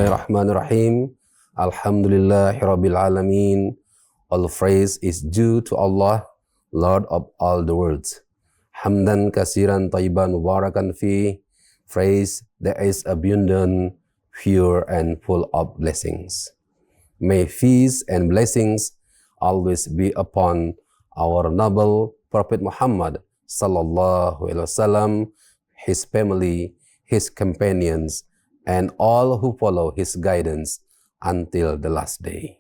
Bismillahirrahmanirrahim. Alhamdulillahirabbil alamin. All praise is due to Allah, Lord of all the worlds. Hamdan kasiran tayyiban mubarakan fi. Praise that is abundant, pure and full of blessings. May peace and blessings always be upon our noble Prophet Muhammad sallallahu alaihi wasallam, his family, his companions, and all who follow his guidance until the last day.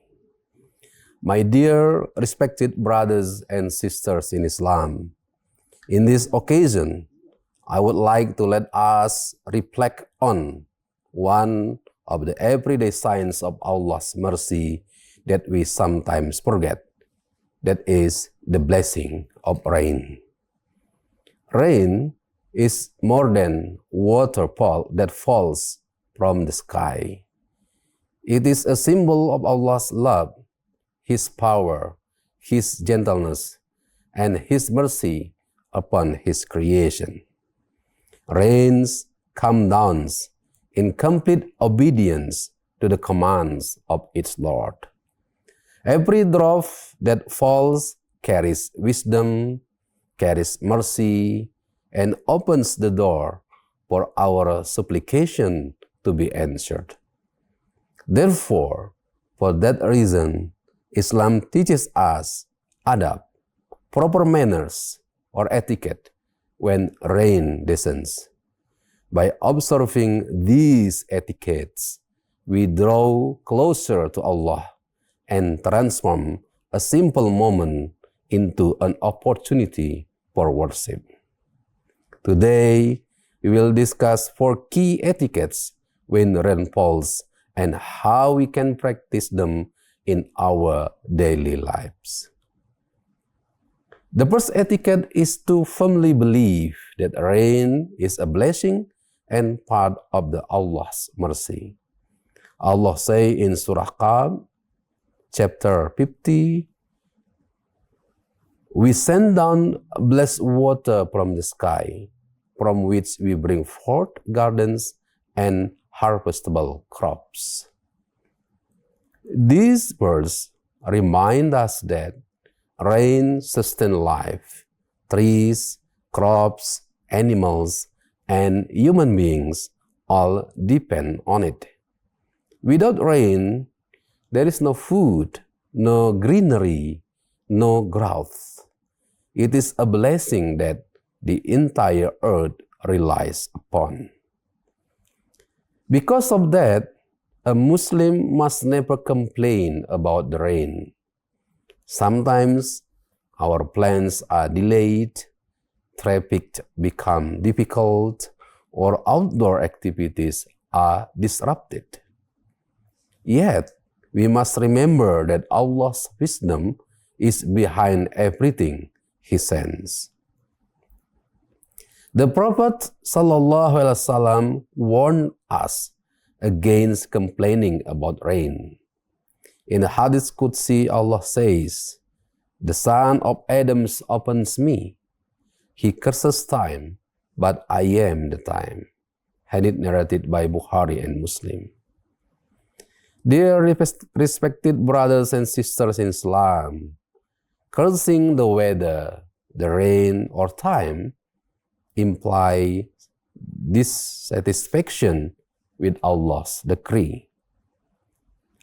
My dear respected brothers and sisters in Islam, in this occasion, I would like to let us reflect on one of the everyday signs of Allah's mercy that we sometimes forget. That is the blessing of rain. Rain is more than waterfall that falls from the sky. It is a symbol of Allah's love, His power, His gentleness, and His mercy upon His creation. Rains come down in complete obedience to the commands of its Lord. Every drop that falls carries wisdom, carries mercy, and opens the door for our supplication to be answered. Therefore, for that reason, Islam teaches us adab, proper manners or etiquette when rain descends. By observing these etiquettes, we draw closer to Allah and transform a simple moment into an opportunity for worship. Today, we will discuss 4 key etiquettes when rain falls and how we can practice them in our daily lives. The first etiquette is to firmly believe that rain is a blessing and part of the Allah's mercy. Allah say in Surah Qaf, chapter 50, we send down blessed water from the sky, from which we bring forth gardens and harvestable crops. These words remind us that rain sustains life. Trees, crops, animals, and human beings all depend on it. Without rain, there is no food, no greenery, no growth. It is a blessing that the entire earth relies upon. Because of that, a Muslim must never complain about the rain. Sometimes our plans are delayed, traffic becomes difficult, or outdoor activities are disrupted. Yet, we must remember that Allah's wisdom is behind everything He sends. The Prophet ﷺ warned us against complaining about rain. In the Hadith Qudsi, Allah says, "The son of Adam opens me. He curses time, but I am the time." Hadith narrated by Bukhari and Muslim. Dear respected brothers and sisters in Islam, cursing the weather, the rain, or time imply dissatisfaction with Allah's decree.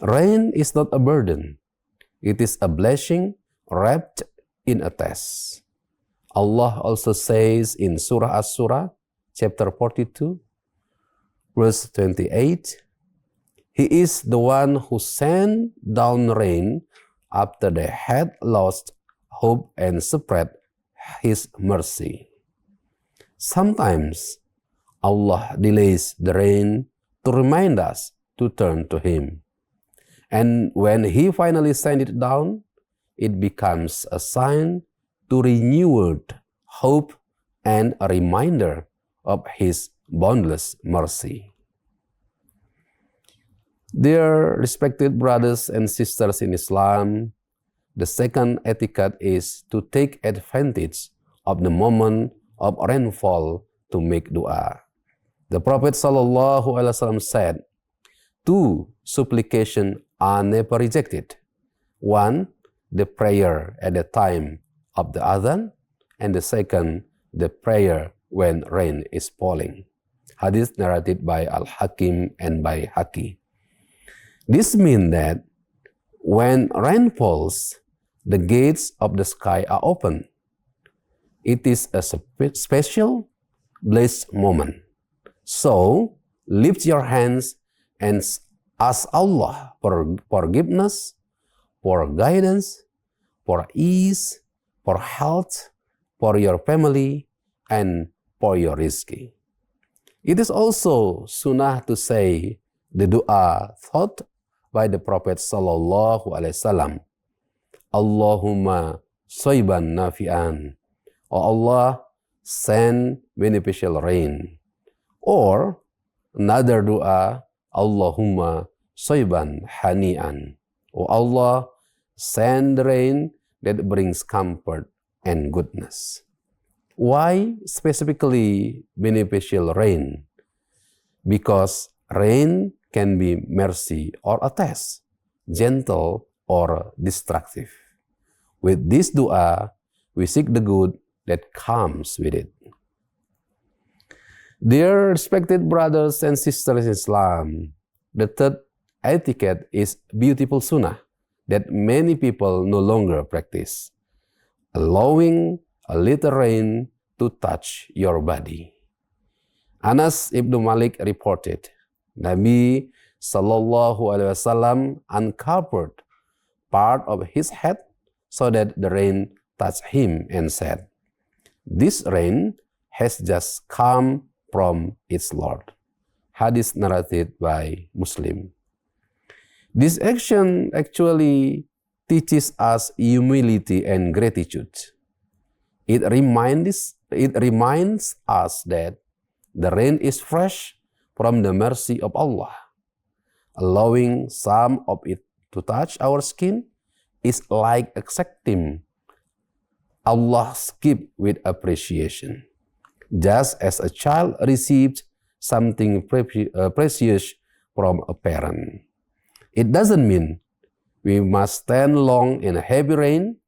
Rain is not a burden. It is a blessing wrapped in a test. Allah also says in Surah As-Surah, chapter 42, verse 28, He is the one who sent down rain after they had lost hope and spread His mercy. Sometimes Allah delays the rain to remind us to turn to Him. And when He finally sends it down, it becomes a sign to renewed hope and a reminder of His boundless mercy. Dear respected brothers and sisters in Islam, the second etiquette is to take advantage of the moment of rainfall to make dua. The Prophet ﷺ said, two supplications are never rejected. One, the prayer at the time of the adhan, and the second, the prayer when rain is falling. Hadith narrated by Al-Hakim and by Haki. This means that when rain falls, the gates of the sky are open. It is a special, blessed moment. So, lift your hands and ask Allah for forgiveness, for guidance, for ease, for health, for your family, and for your rizki. It is also sunnah to say the dua taught by the Prophet Sallallahu Alaihi Wasallam. Allahumma soiban nafi'an. O Allah, send beneficial rain. Or another dua, Allahumma soiban hani'an. O Allah, send the rain that brings comfort and goodness. Why specifically beneficial rain? Because rain can be mercy or a test, gentle or destructive. With this dua, we seek the good that comes with it. Dear respected brothers and sisters in Islam, the third etiquette is beautiful sunnah that many people no longer practice, allowing a little rain to touch your body. Anas ibn Malik reported, Nabi Sallallahu Alaihi Wasallam uncovered part of his head so that the rain touched him and said, "This rain has just come from its Lord." Hadith narrated by Muslim. This action actually teaches us humility and gratitude. It reminds us that the rain is fresh from the mercy of Allah. Allowing some of it to touch our skin is like accepting Allah's gift with appreciation. Just as a child receives something precious from a parent. It doesn't mean we must stand long in a heavy rain,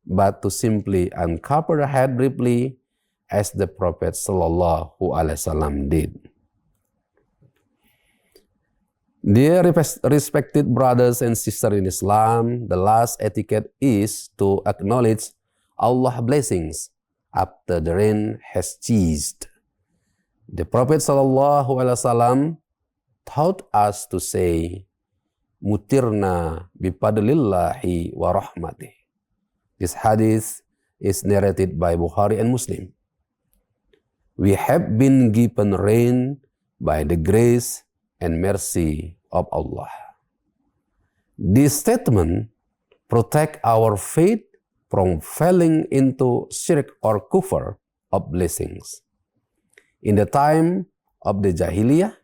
but to simply uncover the head briefly as the Prophet Sallallahu Alaihi Wasallam did. Dear respected brothers and sisters in Islam, the last etiquette is to acknowledge Allah's blessings after the rain has ceased. The Prophet Sallallahu Alaihi Wasallam taught us to say, "Mutirna bipadlillahi wa rahmatih." This hadith is narrated by Bukhari and Muslim. We have been given rain by the grace and mercy of Allah. This statement protects our faith from falling into shirk or kufr of blessings. In the time of the Jahiliyah,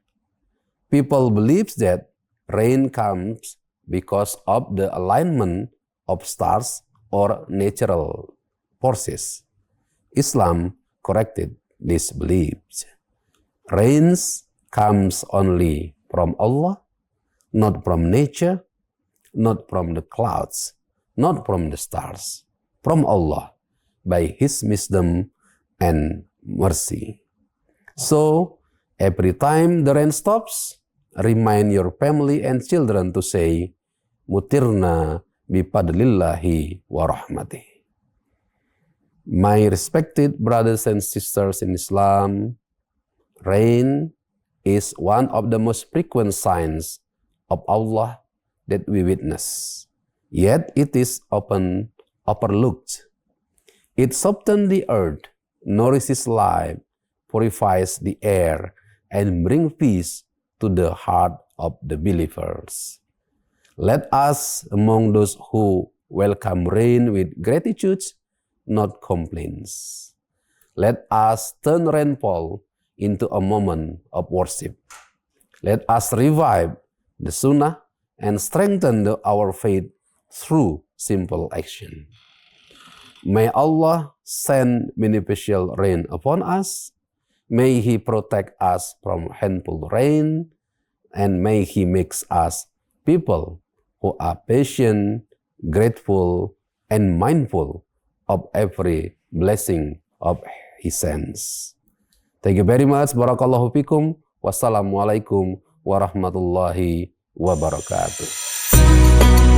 people believed that rain comes because of the alignment of stars or natural forces. Islam corrected these beliefs. Rains comes only from Allah, not from nature, not from the clouds, not from the stars, from Allah by His wisdom and mercy. So, every time the rain stops, remind your family and children to say, "Mutirna bipadlillahi wa rahmatih." My respected brothers and sisters in Islam, rain is one of the most frequent signs of Allah that we witness. Yet it is often overlooked. It softens the earth, nourishes life, purifies the air, and brings peace to the heart of the believers. Let us, among those who welcome rain with gratitude, not complaints. Let us turn rainfall into a moment of worship. Let us revive the sunnah and strengthen our faith through simple action. May Allah send beneficial rain upon us. May He protect us from harmful rain. and may He makes us people who are patient, grateful, and mindful of every blessing of He sends. Thank you very much. Barakallahu fikum. Wassalamualaikum warahmatullahi wabarakatuh.